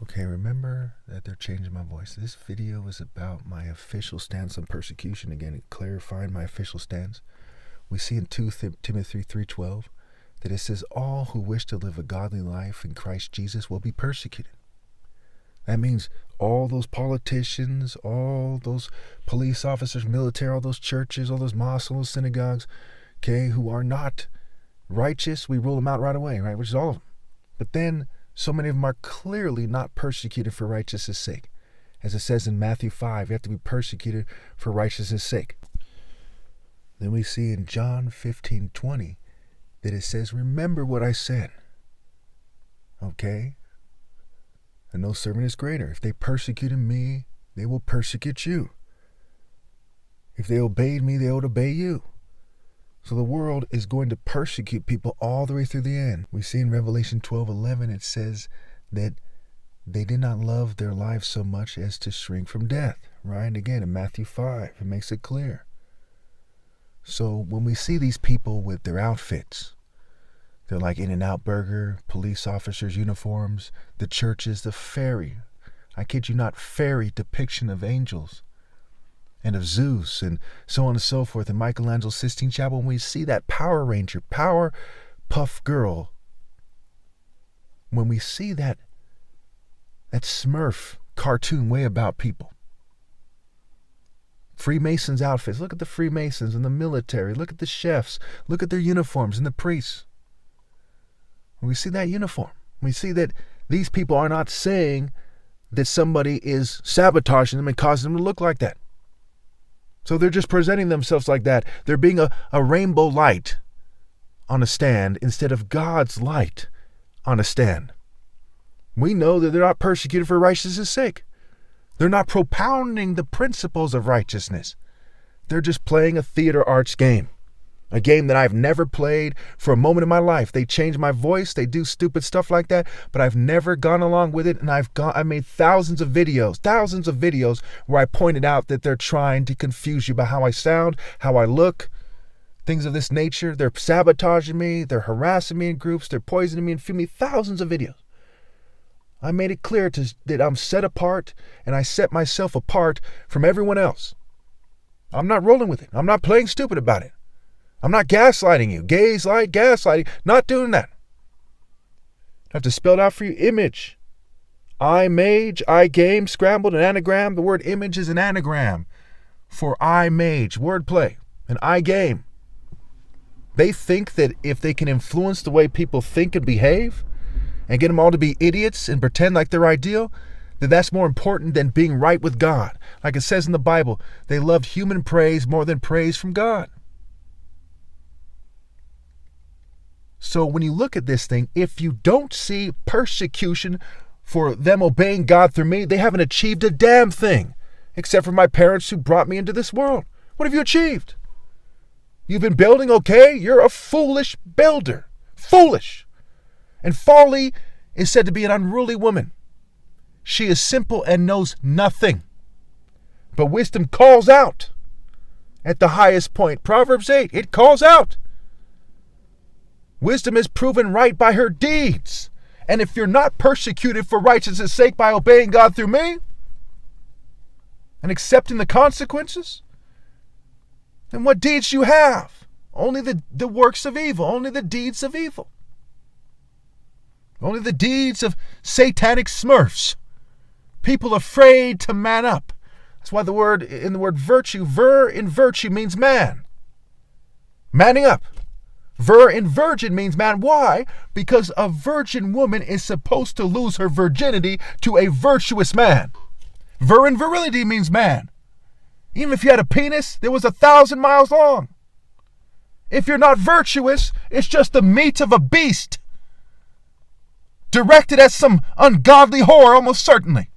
Okay, remember that they're changing my voice. This video is about my official stance on persecution. Again, clarifying my official stance. We see in 2 Timothy 3:12 that it says, all who wish to live a godly life in Christ Jesus will be persecuted. That means all those politicians, all those police officers, military, all those churches, all those mosques, all those synagogues, okay, who are not righteous, we rule them out right away, right? Which is all of them. But then so many of them are clearly not persecuted for righteousness' sake. As it says in Matthew 5, you have to be persecuted for righteousness' sake. Then we see in John 15:20 that it says, remember what I said. Okay? And no servant is greater. If they persecuted me, they will persecute you. If they obeyed me, they will obey you. So the world is going to persecute people all the way through the end. We see in Revelation 12:11, it says that they did not love their lives so much as to shrink from death. Right? And again, in Matthew 5, it makes it clear. So when we see these people with their outfits, they're like In-N-Out Burger, police officers' uniforms, the churches, the fairy, I kid you not, fairy depiction of angels and of Zeus and so on and so forth, and Michelangelo's Sistine Chapel, when we see that Power Ranger, Power Puff Girl, when we see that Smurf cartoon way about people, Freemasons' outfits, look at the Freemasons and the military, look at the chefs, look at their uniforms and the priests. When we see that uniform, we see that these people are not saying that somebody is sabotaging them and causing them to look like that. So they're just presenting themselves like that. They're being a rainbow light on a stand instead of God's light on a stand. We know that they're not persecuted for righteousness' sake. They're not propounding the principles of righteousness. They're just playing a theater arts game. A game that I've never played for a moment in my life. They change my voice. They do stupid stuff like that, but I've never gone along with it. And I made thousands of videos where I pointed out that they're trying to confuse you by how I sound, how I look, things of this nature. They're sabotaging me. They're harassing me in groups. They're poisoning me and feeding me thousands of videos. I made it clear that I'm set apart, and I set myself apart from everyone else. I'm not rolling with it. I'm not playing stupid about it. I'm not gaslighting you. Gaslighting. Not doing that. I have to spell it out for you. Image. I-mage, I-game, scrambled, an anagram. The word image is an anagram for I-mage, wordplay, and I-game. They think that if they can influence the way people think and behave and get them all to be idiots and pretend like they're ideal, that that's more important than being right with God. Like it says in the Bible, they loved human praise more than praise from God. So when you look at this thing, if you don't see persecution for them obeying God through me, they haven't achieved a damn thing, except for my parents who brought me into this world. What have you achieved? You've been building, okay? You're a foolish builder. Foolish. And folly is said to be an unruly woman. She is simple and knows nothing. But wisdom calls out at the highest point. Proverbs 8, it calls out. Wisdom is proven right by her deeds. And if you're not persecuted for righteousness' sake by obeying God through me and accepting the consequences, then what deeds do you have? Only the works of evil, only the deeds of evil. Only the deeds of satanic smurfs. People afraid to man up. That's why in the word virtue, ver in virtue means man. Manning up. Ver in virgin means man. Why? Because a virgin woman is supposed to lose her virginity to a virtuous man. Ver in virility means man. Even if you had a penis that was 1,000 miles long. If you're not virtuous, it's just the meat of a beast. Directed at some ungodly whore, almost certainly.